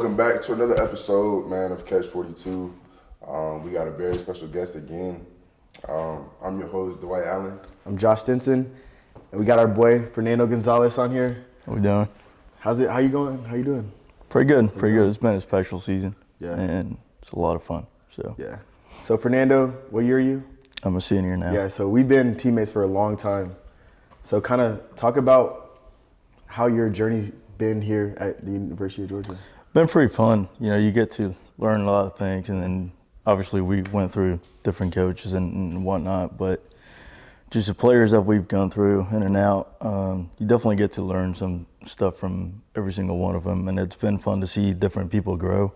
welcome back to another episode, man, of Catch 42. We got a very special guest again. I'm your host, Dwight Allen. I'm Josh Stinson, and we got our boy Fernando Gonzalez on here. How we doing? How's it? How you going? How you doing? Pretty good. Pretty good. It's been a special season. Yeah. And it's a lot of fun. So yeah. So Fernando, what year are you? I'm a senior now. Yeah. So we've been teammates for a long time. So kind of talk about how your journey's been here at the University of Georgia. Been pretty fun. You know, you get to learn a lot of things, and then obviously we went through different coaches and whatnot, but just the players that we've gone through in and out, you definitely get to learn some stuff from every single one of them, and it's been fun to see different people grow,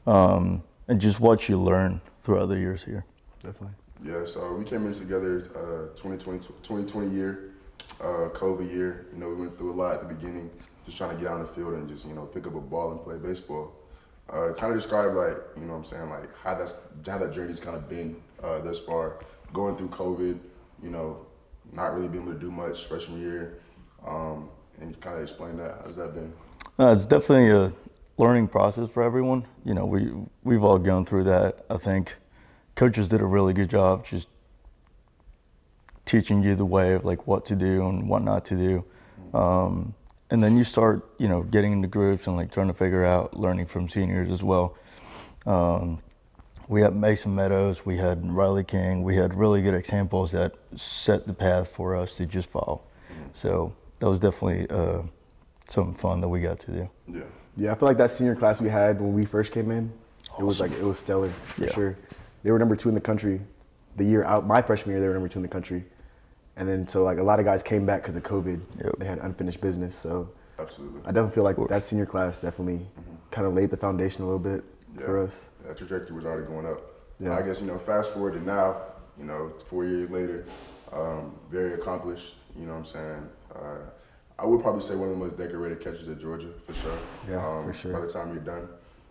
and just watch you learn throughout the years here. Definitely. Yeah, so we came in together 2020 year, COVID year. You know, we went through a lot at the beginning, just trying to get on the field and just, you know, pick up a ball and play baseball. Kind of describe, like, you know what I'm saying, like how that journey's kind of been thus far, going through COVID, you know, not really being able to do much freshman year, and kind of explain that. How's that been? It's definitely a learning process for everyone. You know, we've all gone through that. I think coaches did a really good job just teaching you the way of like what to do and what not to do. And then you start, you know, getting into groups and like trying to figure out learning from seniors as well. We had Mason Meadows, we had Riley King, we had really good examples that set the path for us to just follow. So that was definitely something fun that we got to do. Yeah. Yeah, I feel like that senior class we had when we first came in, it was stellar for sure. They were number 2 in the country. The year out, my freshman year, they were number 2 in the country. And then so like a lot of guys came back because of COVID. Yep. They had unfinished business. So Absolutely. I definitely feel like that senior class definitely kind of laid the foundation a little bit for us. That trajectory was already going up. Yeah. I guess, you know, fast forward to now, you know, 4 years later, very accomplished, you know what I'm saying? I would probably say one of the most decorated catchers at Georgia, for sure. Yeah, for sure. By the time you're done.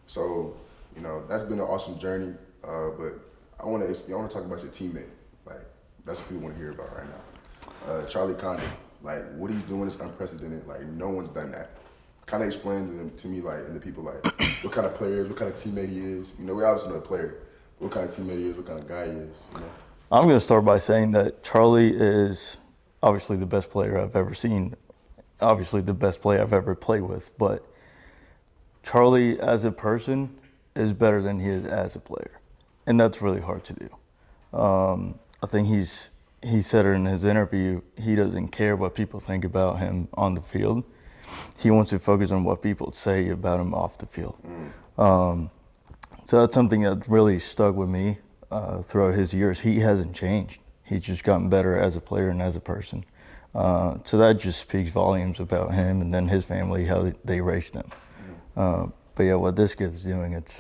So, you know, that's been an awesome journey, but I want to talk about your teammate. Like, that's what people want to hear about right now. Charlie Condon, like what he's doing is unprecedented. Like no one's done that. Kind of explain to me, like, and the people, like, what kind of player is, what kind of teammate he is. You know, we obviously know a player. What kind of teammate he is, what kind of guy he is. You know? I'm going to start by saying that Charlie is obviously the best player I've ever seen, obviously the best player I've ever played with, but Charlie as a person is better than he is as a player, and that's really hard to do. I think he said it in his interview, he doesn't care what people think about him on the field. He wants to focus on what people say about him off the field. So that's something that really stuck with me throughout his years. He hasn't changed. He's just gotten better as a player and as a person. So that just speaks volumes about him and then his family, how they raised him. But yeah, what this kid's doing, it's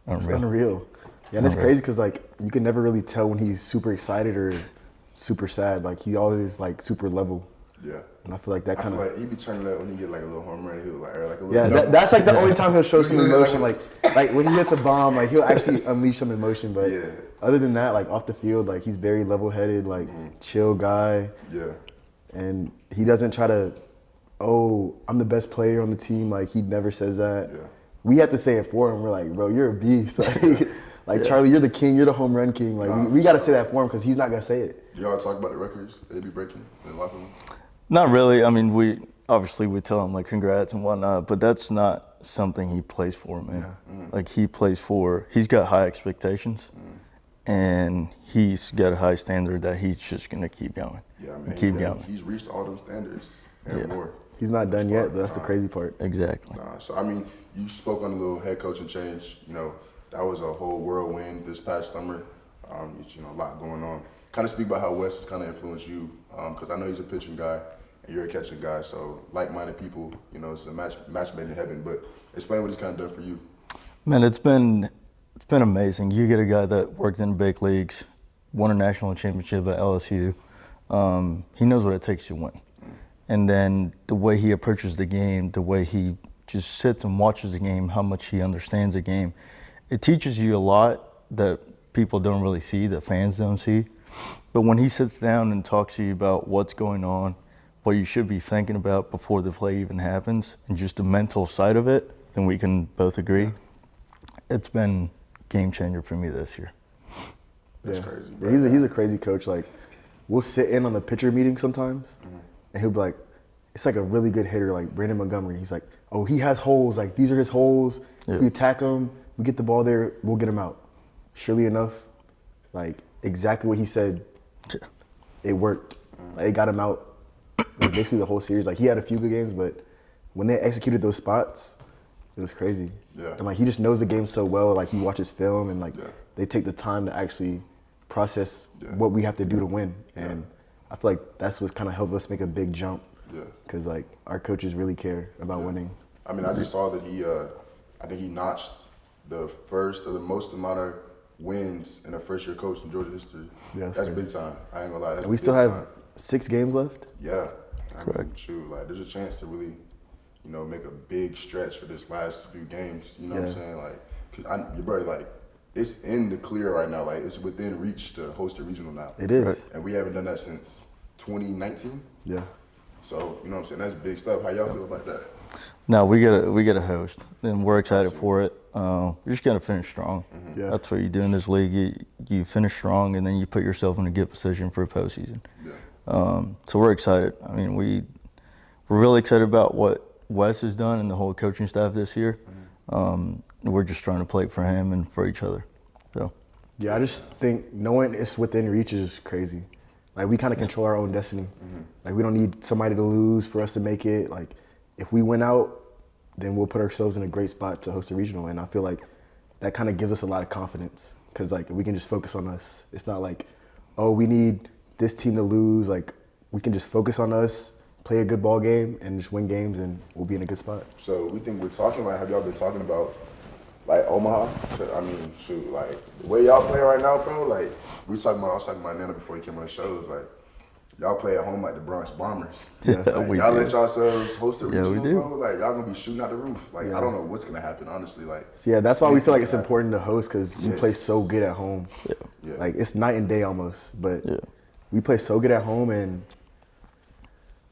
unreal. It's unreal. Yeah, and it's crazy because like you can never really tell when he's super excited or super sad. Like he always like super level. Yeah. And I feel like that kind of. I feel like he be turning up when he get like a little home run. He'll like, or like a little. Yeah, that's like the only time he'll show some emotion. Like when he hits a bomb, like he'll actually unleash some emotion. But other than that, like off the field, like he's very level-headed, like chill guy. Yeah. And he doesn't try to, I'm the best player on the team. Like he never says that. Yeah. We have to say it for him. We're like, bro, you're a beast. Like Charlie, you're the king. You're the home run king. Like we got to say that for him because he's not gonna say it. Y'all talk about the records they be breaking in the locker room? Not really. I mean, we tell him like congrats and whatnot, but that's not something he plays for, man. Yeah. Like he's got high expectations, and he's got a high standard that he's just gonna keep going. Yeah, man. Keep going. He's reached all those standards and more. He's not done yet, but that's the crazy part. Exactly. So I mean, you spoke on a little head coaching change. You know, that was a whole whirlwind this past summer. You know, a lot going on. Kind of speak about how Wes has kind of influenced you, because I know he's a pitching guy and you're a catching guy. So like-minded people, you know, it's a match made in heaven. But explain what he's kind of done for you. Man, it's been amazing. You get a guy that worked in big leagues, won a national championship at LSU. He knows what it takes to win. And then the way he approaches the game, the way he just sits and watches the game, how much he understands the game, it teaches you a lot that people don't really see, that fans don't see. But when he sits down and talks to you about what's going on, what you should be thinking about before the play even happens, and just the mental side of it, think we can both agree. It's been game changer for me this year. That's crazy. Yeah, he's a crazy coach. Like, we'll sit in on the pitcher meeting sometimes, and he'll be like, it's like a really good hitter, like Brandon Montgomery. He's like, oh, he has holes. Like, these are his holes. Yeah. If we attack him, we get the ball there, we'll get him out. Surely enough, like, exactly what he said, it worked. Like, it got him out like, basically the whole series. Like, he had a few good games, but when they executed those spots, it was crazy. Yeah. And, like, he just knows the game so well. Like, he watches film, and, like, they take the time to actually process what we have to do to win. And I feel like that's what's kind of helped us make a big jump. Yeah. Because, like, our coaches really care about winning. I mean, I just saw that I think he notched the first or the most amount of wins in a first-year coach in Georgia history. Yeah, that's big time. I ain't gonna lie. That's And we big still have time. 6 games left. Yeah. I mean, shoot, like, there's a chance to really, you know, make a big stretch for this last few games. You know what I'm saying? Like, 'cause your brother, like, it's in the clear right now. Like, it's within reach to host a regional now. It is. Right. And we haven't done that since 2019. Yeah. So, you know what I'm saying? That's big stuff. How y'all feel about that? No, we get a host, and we're excited for it. You're just gonna finish strong. Yeah. That's what you do in this league. You finish strong, and then you put yourself in a good position for a postseason. Yeah. So we're excited. I mean, we're really excited about what Wes has done and the whole coaching staff this year. We're just trying to play for him and for each other. So. Yeah, I just think knowing it's within reach is crazy. Like, we kind of control our own destiny. Like, we don't need somebody to lose for us to make it. Like, if we win out, then we'll put ourselves in a great spot to host a regional. And I feel like that kind of gives us a lot of confidence because, like, we can just focus on us. It's not like, oh, we need this team to lose. Like, we can just focus on us, play a good ball game, and just win games, and we'll be in a good spot. So we think we're talking, like, have y'all been talking about, like, Omaha? I mean, shoot, like, the way y'all play right now, bro, like, I was talking about Nana before he came on the show. It's like, y'all play at home like the Bronx Bombers. Yeah, like, we y'all do. let yourselves host a regional, we do. bro. Like, y'all gonna be shooting out the roof. Like, I don't know what's gonna happen, honestly. Like, So, yeah, that's why we feel like it's important to host because we play so good at home. Yeah. Like, it's night and day almost. But we play so good at home, and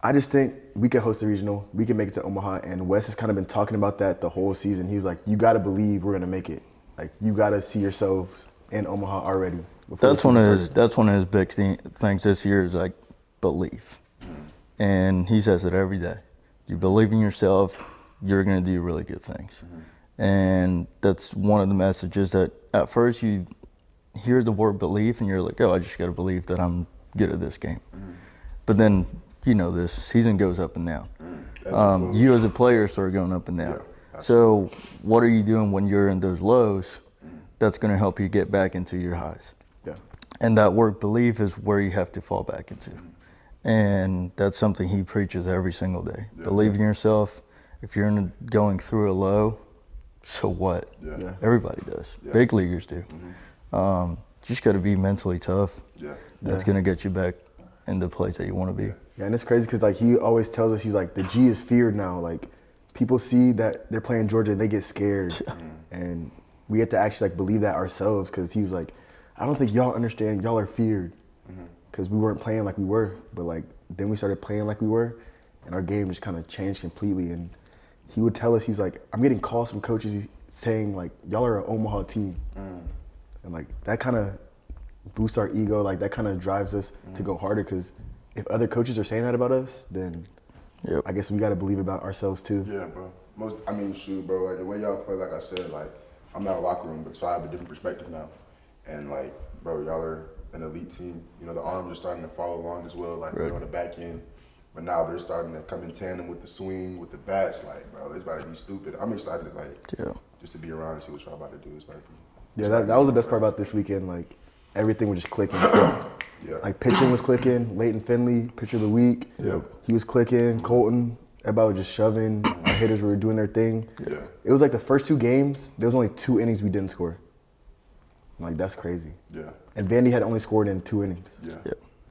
I just think we can host a regional. We can make it to Omaha, and Wes has kind of been talking about that the whole season. He's like, you got to believe we're going to make it. Like, you got to see yourselves in Omaha already. That's one of his big things this year is like belief, and he says it every day. You believe in yourself, you're going to do really good things, and that's one of the messages that at first you hear the word belief and you're like, oh, I just got to believe that I'm good at this game, but then you know this season goes up and down. You as a player start going up and down. So what are you doing when you're in those lows? That's going to help you get back into your highs. Yeah. And that word belief is where you have to fall back into. And that's something he preaches every single day. Believe in yourself. If you're going through a low, so what? Yeah. Everybody does. Big leaguers do. Just got to be mentally tough. That's going to get you back in the place that you want to be. Yeah, and it's crazy because, like, he always tells us, he's like, the G is feared now. Like, people see that they're playing Georgia and they get scared. And we have to actually, like, believe that ourselves because he was like, I don't think y'all understand. Y'all are feared because we weren't playing like we were. But, like, then we started playing like we were, and our game just kind of changed completely. And he would tell us, he's like, I'm getting calls from coaches saying, like, y'all are an Omaha team. And, like, that kind of boosts our ego. Like, that kind of drives us to go harder because if other coaches are saying that about us, then I guess we got to believe about ourselves too. Yeah, bro. Shoot, bro, like, the way y'all play, like I said, like, I'm not a locker room, but so I have a different perspective now. And, like, bro, y'all are an elite team. You know, the arms are starting to follow along as well, like, on the back end. But now they're starting to come in tandem with the swing, with the bats. Like, bro, it's about to be stupid. I'm excited, like, just to be around and see what y'all about to do. It's about to be. Yeah, that was the best part about this weekend. Like, everything was just clicking. Like, pitching was clicking. Leighton Finley, pitcher of the week. He was clicking. Colton, everybody was just shoving. Our hitters were doing their thing. It was like the first 2 games, there was only 2 innings we didn't score. Like, that's crazy. And Vandy had only scored in 2 innings.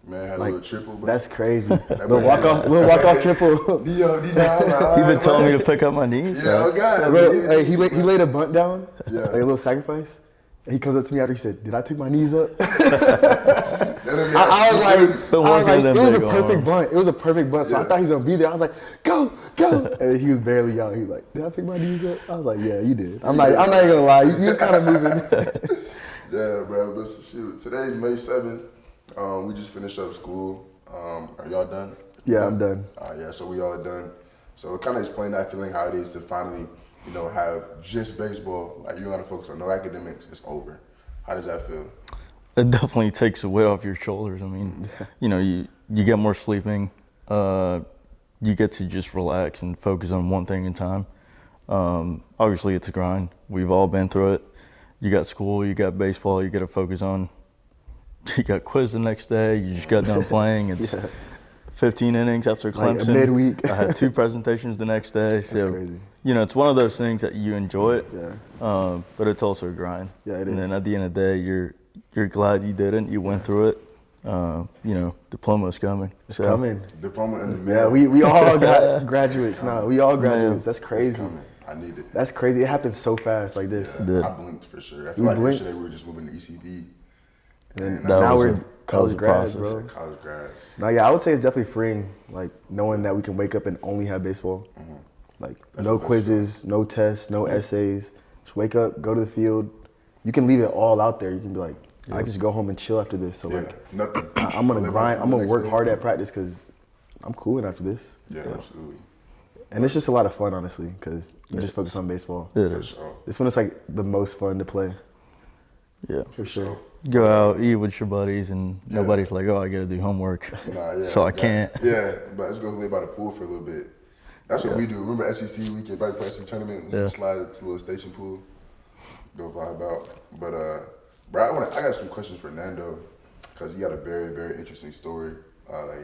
Man, had Like, a little triple, bro. that's crazy. little walk-off triple. He He been telling me to pick up my knees. God. Bro, hey, he laid a bunt down, like a little sacrifice. And he comes up to me after he said, "Did I pick my knees up?" I I was like, Been working it them was a big perfect arms. bunt. It was a perfect bunt. So I Yeah. thought he was gonna be there. I was like, "Go, go!" And he was barely out. He was like, "Did I pick my knees up?" I was like, "Yeah, you did." I'm not even gonna lie. You was kind of moving. Yeah, bro. But shoot, today's May 7th. We just finished up school. Are y'all done? Yeah, I'm done. Yeah, so we all done. So kind of explain that feeling, how it is to finally, have just baseball. Like, you don't gotta focus on no academics. It's over. How does that feel? It definitely takes the weight off your shoulders. I mean, you get more sleeping. You get to just relax and focus on one thing at a time. Obviously, it's a grind. We've all been through it. You got school, you got baseball, you got to focus on. You got quiz the next day. You just got done playing. It's 15 innings after Like Clemson. a midweek. I had 2 presentations the next day. So, crazy. it's one of those things that you enjoy it, Yeah. but it's also a grind. Yeah, it and is. then at the end of the day, you're glad you did it. You went through it. Diploma's coming. It's coming. Diploma in the Yeah, mail. we all got graduates now. We all graduates. Yeah. That's It's crazy. coming. I need it. That's crazy. It happens so fast like this. did. I blinked for sure. I feel You like blinked? yesterday we were just moving to ECD. And That now was we're a- college that was a grads, process. bro. College grads. No, yeah, I would say it's definitely freeing, like knowing that we can wake up and only have baseball. Like That's no the best quizzes, no tests, no essays. Just wake up, go to the field. You can leave it all out there. You can be like, I can just go home and chill after this. So Yeah, like, nothing. I'm gonna Live grind. on I'm the gonna next work day. hard at practice because I'm cooling after this. Yeah, absolutely. And it's just a lot of fun, honestly, because you just focus on baseball. It For is. sure. This one is like the most fun to play, Yeah. for sure. Go out, eat with your buddies, and nobody's like, "Oh, I got to do homework," Nah, yeah, so I yeah. can't. Yeah, but let's go lay by the pool for a little bit. That's what we do. Remember SEC weekend, right? SEC tournament, we Yeah. slide to a little station pool, go vibe out. But bro, I got some questions for Fernando, because he got a very, very interesting story. I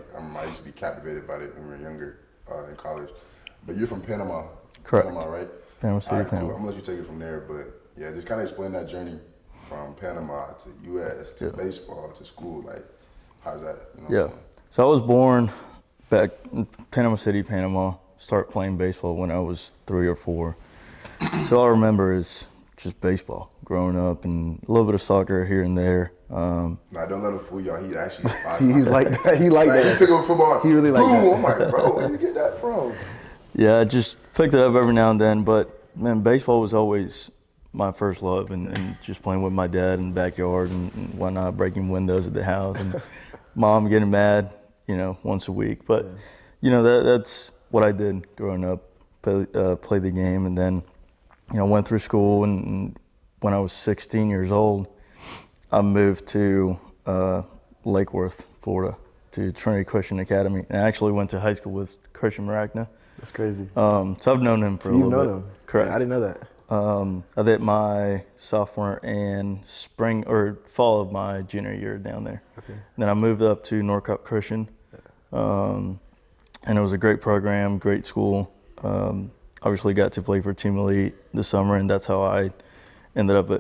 used to be captivated by it when we were younger in college. But you're from Panama. Correct. Panama, right? Panama City, All right, cool. Panama. I'm gonna let you take it from there. But yeah, just kind of explain that journey from Panama to U.S. to baseball to school. Like, how's that? You know what I'm Yeah. saying? So I was born back in Panama City, Panama. Started playing baseball when I was 3 or 4. So all I remember is just baseball growing up and a little bit of soccer here and there. Nah, don't let him fool y'all. He actually He's like that. He like Like, he that. pick up football. He really like boom. that. I'm like, bro, where you get that from? Yeah, I just picked it up every now and then. But man, baseball was always my first love, and just playing with my dad in the backyard and whatnot, breaking windows at the house, and mom getting mad, once a week. But that's what I did growing up, play the game, and then went through school, and when I was 16 years old, I moved to Lake Worth, Florida, to Trinity Christian Academy, and I actually went to high school with Christian Maragna. That's crazy. So I've known him for a You've little known bit. him. Correct. I didn't know that. I did my sophomore and spring or fall of my junior year down there. Okay. Then I moved up to Norcup Christian, and it was a great program, great school. Obviously got to play for Team Elite this summer, and that's how I ended up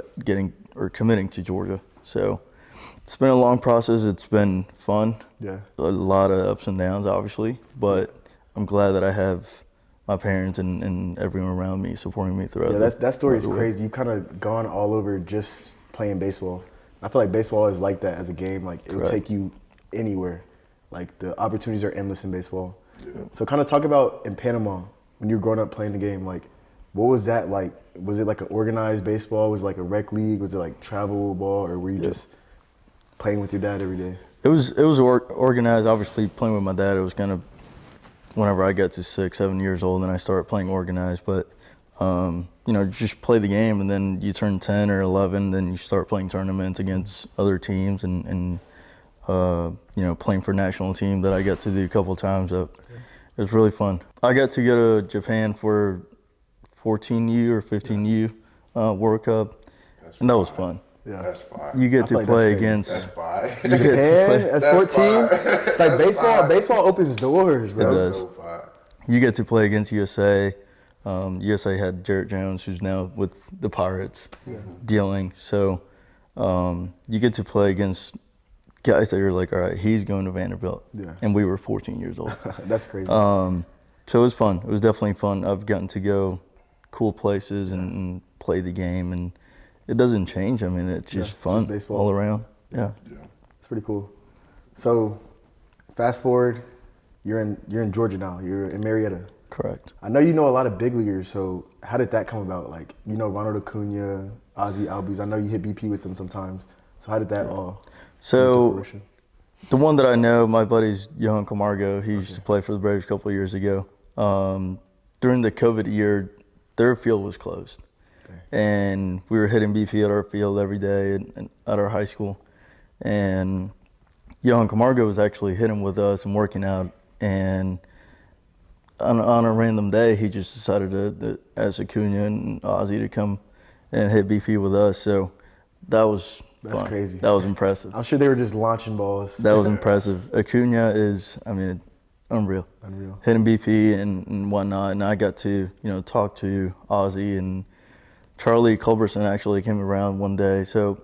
committing to Georgia. So it's been a long process. It's been fun. Yeah. A lot of ups and downs, obviously, but I'm glad that I have my parents and everyone around me supporting me throughout. Yeah, that story is throughout the way. crazy. You've kind of gone all over just playing baseball. I feel like baseball is like that as a game. Like, it'll Correct. take you anywhere. Like, the opportunities are endless in baseball. Yeah. So kind of talk about in Panama, when you were growing up playing the game, like, what was that like? Was it like an organized baseball? Was it like a rec league? Was it like travel ball? Or were you just playing with your dad every day? It was organized. Obviously, playing with my dad, it was kind of whenever I got to 6, 7 years old, and I started playing organized. But just play the game, and then you turn 10 or 11, then you start playing tournaments against other teams, and playing for national team that I got to do a couple of times. It was really fun. I got to go to Japan for 14U or 15U World Cup, and that was fun. Yeah. That's fire. You get I feel to like play that's crazy. against. That's fire. Japan at That's 14? fire. It's like baseball. Baseball opens doors, bro. It That's does. so fire. You get to play against USA. USA had Jarrett Jones, who's now with the Pirates, dealing. So you get to play against guys that you're like, all right, he's going to Vanderbilt. Yeah. And we were 14 years old. That's crazy. So it was fun. It was definitely fun. I've gotten to go cool places and play the game, and it doesn't change. I mean, it's just fun baseball. all around. Yeah. Yeah. It's pretty cool. So, fast forward, you're in Georgia now. You're in Marietta. Correct. I know you know a lot of big leaguers. So, how did that come about? Like, you know, Ronald Acuna, Ozzie Albies. I know you hit BP with them sometimes. So, how did that all come to So, fruition? the one that I know, my buddy's Johan Camargo. He used to play for the Braves a couple of years ago. During the COVID year, their field was closed. And we were hitting BP at our field every day at our high school. And Johan Camargo was actually hitting with us and working out. And on a random day, he just decided to ask Acuna and Ozzie to come and hit BP with us. So that was That's fun. crazy. That was impressive. I'm sure they were just launching balls. That was impressive. Acuna is, I mean, unreal. Hitting BP and whatnot. And I got to, talk to Ozzie, and Charlie Culberson actually came around one day. So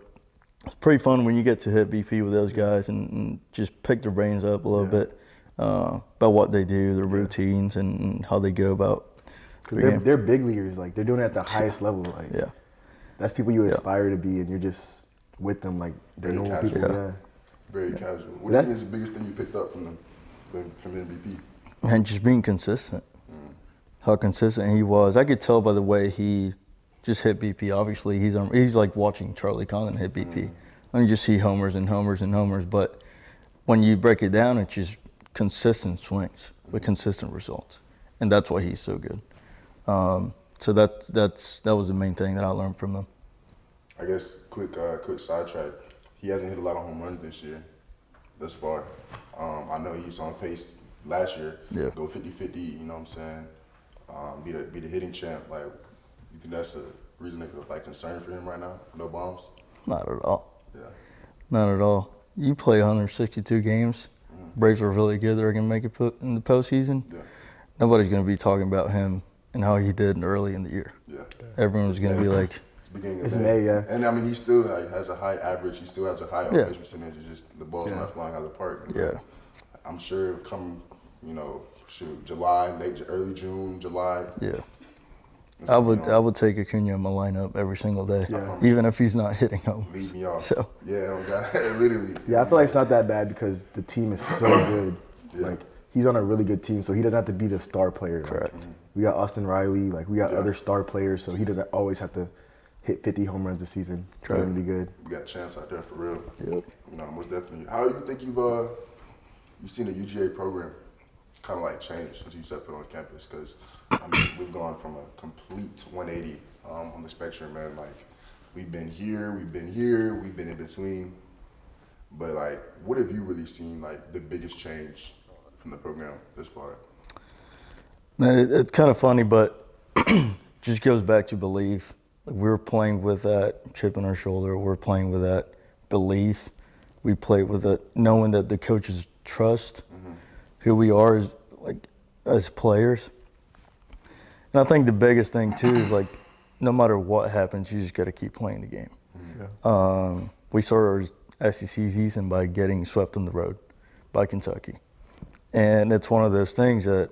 it's pretty fun when you get to hit BP with those guys and just pick their brains up a little bit about what they do, their routines, and how they go about. Because they're big leaguers. Like, they're doing it at the highest level. Like, that's people you aspire to be, and you're just with them. Like, they're Very normal casual. people. Yeah. Very casual. What do you think is the biggest thing you picked up from MVP? And just being consistent. How consistent he was. I could tell by the way he just hit BP. Obviously, he's like watching Charlie Condon hit BP. I mean, you just see homers and homers and homers. But when you break it down, it's just consistent swings with consistent results, and that's why he's so good. So that was the main thing that I learned from him. I guess quick sidetrack. He hasn't hit a lot of home runs this year, thus far. I know he was on pace last year. Yeah. Go 50-50. You know what I'm saying? Be the hitting champ. Like, you think that's a reason to like concern for him right now? No bombs? Not at all. Yeah. Not at all. You play 162 games. Braves are really good. They're gonna make it in the postseason. Yeah. Nobody's gonna be talking about him and how he did early in the year. Yeah. Everyone's gonna be like, It's beginning of It's May. May, yeah. And I mean, he still has a high average. He still has a high Yeah. on-base percentage. It's just the ball's not flying out of the park. yeah, I'm sure come, July, early June, July. yeah. it's I gonna be would on. take Acuna in my lineup every single day, Yeah. even if he's not hitting home. Leave me off. So Yeah, oh God, literally. Yeah, I feel like it's not that bad because the team is so good. Yeah. Like, he's on a really good team, so he doesn't have to be the star player. Like, Correct. we got Austin Riley. Like, we got Yeah. other star players, so he doesn't always have to hit 50 home runs a season for him to be good. We got champs out there for real. Yep. Most definitely. How do you think you've seen the UGA program kind of like change since you stepped foot on campus? Because we've gone from a complete 180 on the spectrum, man. Like, we've been here, we've been in between. But like, what have you really seen like the biggest change from the program this far? Man, it's kind of funny, but just goes back to belief. Like, we're playing with that chip on our shoulder. We're playing with that belief. We play with it, knowing that the coaches trust who we are as players. And I think the biggest thing too is like, no matter what happens, you just got to keep playing the game. We started our SEC season by getting swept on the road by Kentucky, and it's one of those things that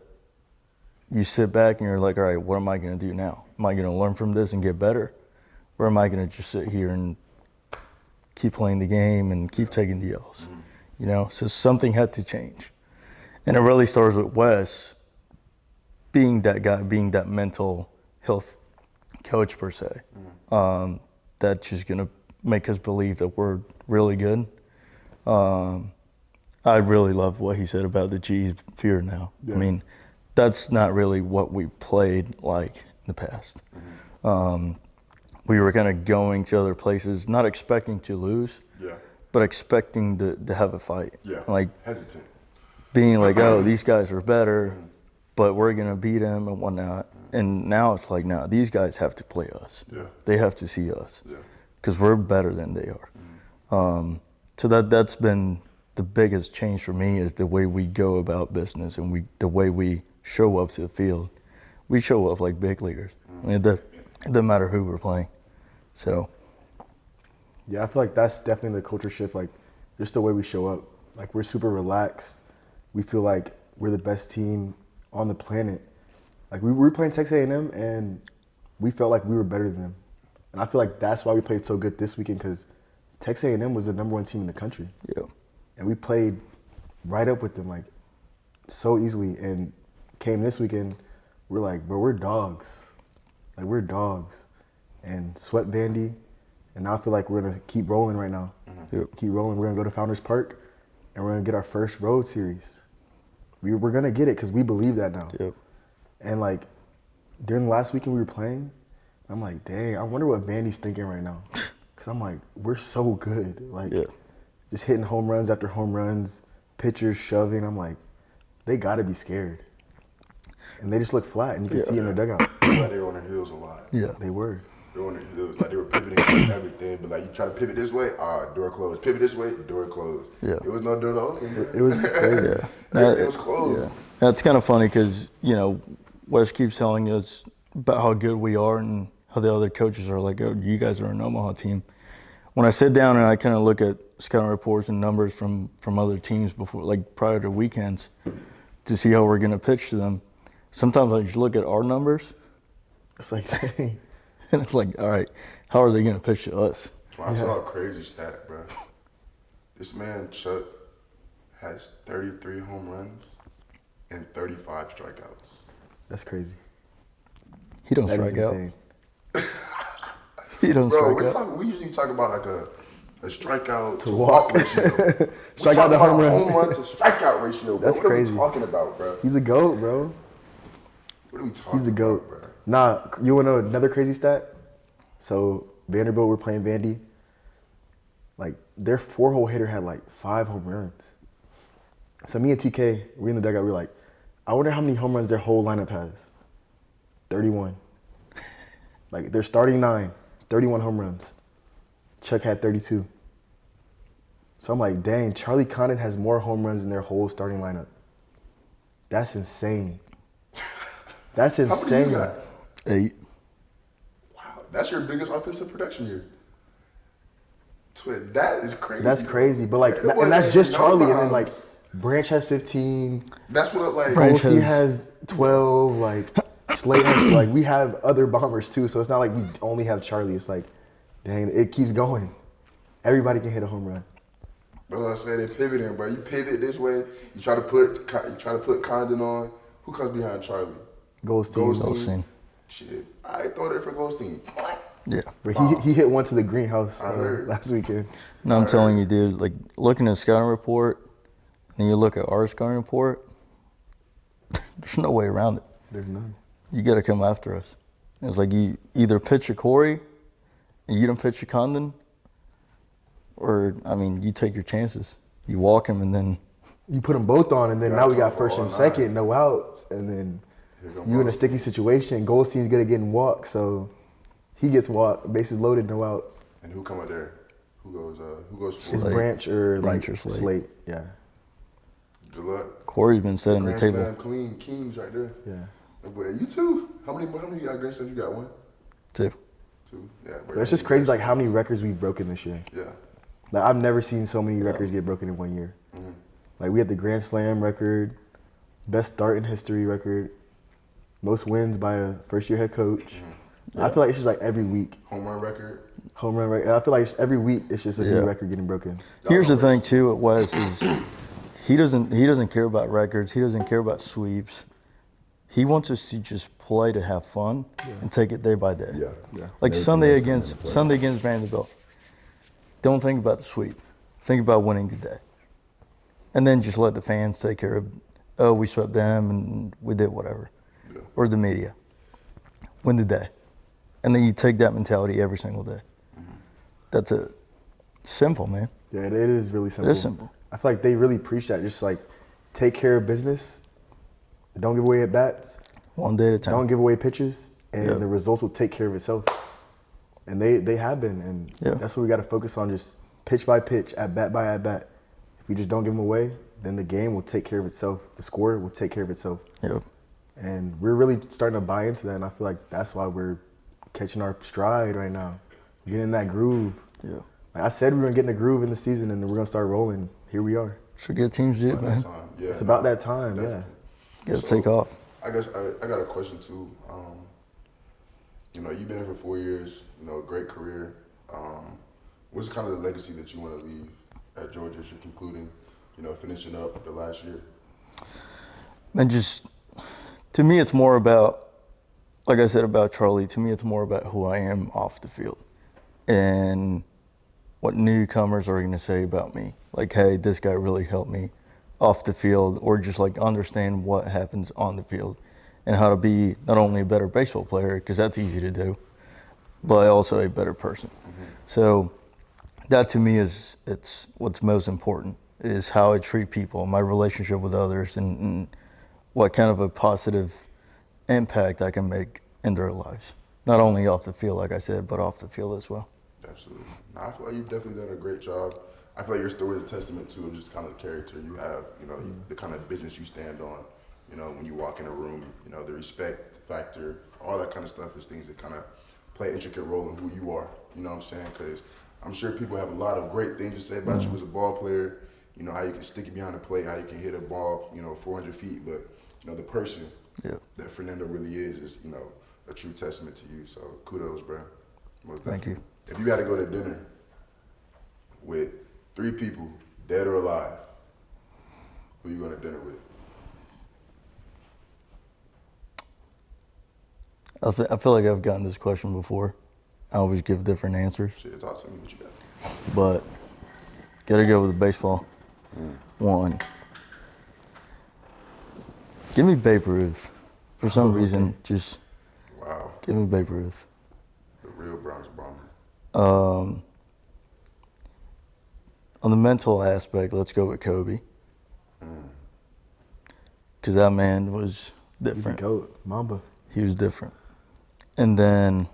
you sit back and you're like, all right, what am I going to do now? Am I going to learn from this and get better, or am I going to just sit here and keep playing the game and keep taking the L's? So something had to change, and it really starts with Wes being that guy, being that mental health coach per se. That's just gonna make us believe that we're really good. I really love what he said about the G's fear now. Yeah. I mean, that's not really what we played like in the past. We were kind of going to other places, not expecting to lose, but expecting to have a fight. Like, Hesitant. being like, oh, these guys are better, but we're going to beat them and whatnot. And now it's like, no, these guys have to play us. They have to see us because we're better than they are. So that's been the biggest change for me, is the way we go about business and the way we show up to the field. We show up like big leaguers. I mean, it doesn't matter who we're playing. So. Yeah, I feel like that's definitely the culture shift. Like, just the way we show up. Like, we're super relaxed. We feel like we're the best team on the planet. Like, we were playing Texas A&M, and we felt like we were better than them. And I feel like that's why we played so good this weekend because Texas A&M was the #1 team in the country. Yeah. And we played right up with them, like, so easily. And came this weekend, we're like, bro, we're dogs. Like, we're dogs. And swept Vandy. And now I feel like we're going to keep rolling right now. Yep. Keep rolling. We're going to go to Founders Park, and we're going to get our first road series. We're going to get it because we believe that now. Yep. And, like, during the last weekend we were playing, I'm like, dang, I wonder what Vandy's thinking right now. Because I'm like, we're so good. Like, just hitting home runs after home runs, pitchers shoving. I'm like, they got to be scared. And they just look flat, and you can see in their dugout. Like they were on their heels a lot. Yeah. They were. They were on their heels. Like they were pivoting everything. But like you try to pivot this way, door closed. Pivot this way, door closed. Yeah. It was no door to open. It was crazy. It was closed. Yeah. That's kind of funny because, you know, Wes keeps telling us about how good we are and how the other coaches are like, oh, you guys are an Omaha team. When I sit down and I kind of look at scouting reports and numbers from other teams before, like prior to weekends, to see how we're going to pitch to them, sometimes I just look at our numbers. It's like, dang. And it's like, all right, how are they going to pitch to us? I saw a crazy stat, bro. This man, Chuck, has 33 home runs and 35 strikeouts. That's crazy. He don't That is strike out. insane. He don't Bro, strike out. we usually talk about like a strikeout to walk. walk ratio. Strikeout to home run. Home run to strikeout ratio, bro. That's what crazy. are we talking about, bro? He's a GOAT, bro. What are we talking He's a GOAT. about, bro? Nah, you want to know another crazy stat? So Vanderbilt, we're playing Vandy. Like, their 4-hole hitter had like 5 home runs. So me and TK, we in the dugout, we're like, I wonder how many home runs their whole lineup has. 31. Like, they're starting 9, 31 home runs. Chuck had 32. So I'm like, dang, Charlie Condon has more home runs than their whole starting lineup. That's insane. That's How many you insane. got? 8. Wow, that's your biggest offensive production year. That is crazy. That's bro. crazy. But like, It and wasn't that's just no Charlie. And then bombs. like, Branch has 15. That's what like. Branch Goldstein has 12. Like, Slade has, like, we have other bombers too. So it's not like we only have Charlie. It's like, dang, it keeps going. Everybody can hit a home run. But like I said, they pivoting, bro. You pivot this way. You try to put Condon on. Who comes behind Charlie? Goldstein. Shit, I throw it for Goldstein. Yeah. But he hit one to the greenhouse heard. last weekend. No, I'm telling you, dude, like looking at scouting report, and you look at our scouting report, there's no way around it. There's none. You got to come after us. It's like you either pitch a Corey, and you don't pitch a Condon, or, I mean, you take your chances. You walk him, and then You put them both on, and then Yeah, now we I got thought first and all second, nine. no outs, and then Here come you in a Goldstein. sticky situation. Goldstein's gonna get walked, so he gets walked. Bases loaded, no outs. And who come up there? Who goes for It's Slate. Branch or Branch like or Slate. Slate. Yeah, Good luck. Corey's been setting the Grand table. Slam clean Kings right there. yeah. But you too. How many you got Grand Slams? You got 1? 2. 2. Yeah. But it's just crazy, like how many records we've broken this year. Yeah. Like I've never seen so many records get broken in 1 year. Mm-hmm. Like we had the Grand Slam record, best start in history record, most wins by a first-year head coach. Mm-hmm. I feel like it's just like every week, Home run record. home run record. I feel like every week it's just a new Yeah. record getting broken. Here's the thing too at Wes is he doesn't care about records. He doesn't care about sweeps. He wants us to just play to have fun and take it day by day. Yeah. Yeah. Like Everything Sunday else is against Vanderbilt. Don't think about the sweep. Think about winning today. And then just let the fans take care of, oh, we swept them and we did whatever. Yeah. Or the media. Win the day. And then you take that mentality every single day. That's it. Simple, man. Yeah, it is really simple. It is simple. I feel like they really preach that. Just like take care of business. Don't give away at bats. One day at a time. Don't give away pitches, and Yeah. the results will take care of itself. And they have been, and Yeah. that's what we got to focus on. Just pitch by pitch, at bat by at bat. If we just don't give them away, then the game will take care of itself. The score will take care of itself. Yep. And we're really starting to buy into that, and I feel like that's why we're catching our stride right now. Getting in that groove. Yeah. Like I said, we were gonna get in the groove in the season, and we're gonna start rolling. Here we are. Should get teams do, By that man. time. Yeah. It's about that time, yeah. Definitely. Got to So, take off. I guess I got a question too. You know, you've been here for 4 years. You know, a great career. What's kind of the legacy that you want to leave at Georgia as you're concluding, you know, finishing up the last year? And just, to me, it's more about, like I said about Charlie, to me, it's more about who I am off the field and what newcomers are going to say about me. Like, hey, this guy really helped me off the field, or just like understand what happens on the field and how to be not only a better baseball player, because that's easy to do, but also a better person. So that to me it's what's most important, is how I treat people, my relationship with others, and what kind of a positive impact I can make in their lives. Not only off the field, like I said, but off the field as well. Absolutely. No, I feel like you've definitely done a great job. I feel like your story is a testament to just kind of the character you have, you know, the kind of business you stand on, you know, when you walk in a room, you know, the respect factor, all that kind of stuff is things that kind of play an intricate role in who you are, you know what I'm saying? Because I'm sure people have a lot of great things to say about you as a ball player, you know, how you can stick it behind the plate, how you can hit a ball, you know, 400 feet, but, you know, the person that Fernando really is, you know, a true testament to you. So kudos, bro. Most Thank you. If you had to go to dinner with 3 people, dead or alive, who you going to dinner with? I feel like I've gotten this question before. I always give different answers, Shit, talk to me what you got. but gotta go with baseball. One. Give me Babe Ruth. For some reason, just Wow, give me Babe Ruth. the real Bronx Bomber. On the mental aspect, let's go with Kobe. Because that man was He's a different. goat, Mamba. He was different. And then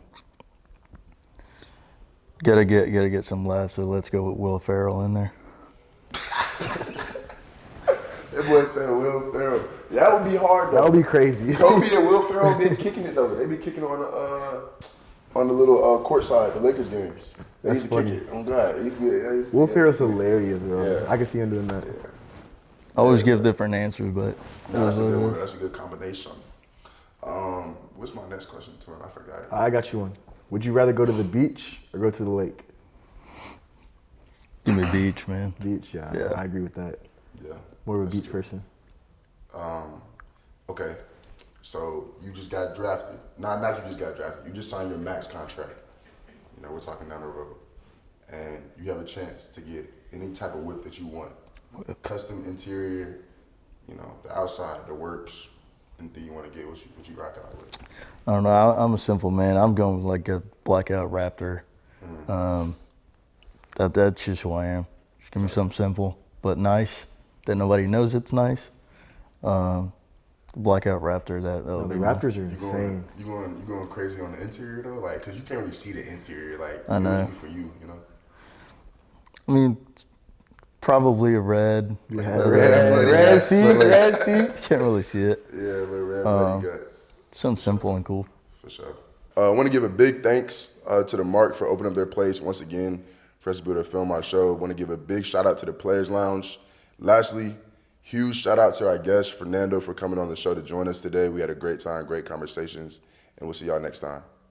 gotta get some laughs, so let's go with Will Ferrell in there. That boy said Will Ferrell. That would be hard though. That would be crazy. Kobe and Will Ferrell been kicking it though. They be kicking on the little court side, the Lakers games. They That's used to funny. kick it. Oh God, they used to be. Will Ferrell's hilarious, bro. Yeah. I can see him doing that. I always give different answers, but No, that's a good one. That's a good combination. What's my next question, Torrin? I forgot it. I got you one. Would you rather go to the beach or go to the lake? give me beach, man. Beach, yeah. Yeah. I agree with that. Yeah. More of a That's beach good. person. Okay. So you just got drafted. Not you just got drafted. You just signed your max contract. You know, we're talking down the road. And you have a chance to get any type of whip that you want. Custom interior, you know, the outside, the works, anything you want to get, what you rocking out with. I don't know. I'm a simple man. I'm going with like a blackout Raptor. That's just who I am. Just give me something simple but nice that nobody knows it's nice. Blackout Raptor. That'll The be Raptors are You insane. going crazy on the interior though, like, cause you can't really see the interior, like. I know. For you, you know. I mean, probably a red. Yeah, red red sea. Can't really see it. Yeah, little red bloody guts. Something simple and cool. For sure. I want to give a big thanks to the Mark for opening up their place once again for us to be able to film our show. Want to give a big shout out to the Players Lounge. Lastly, huge shout out to our guest, Fernando, for coming on the show to join us today. We had a great time, great conversations, and we'll see y'all next time.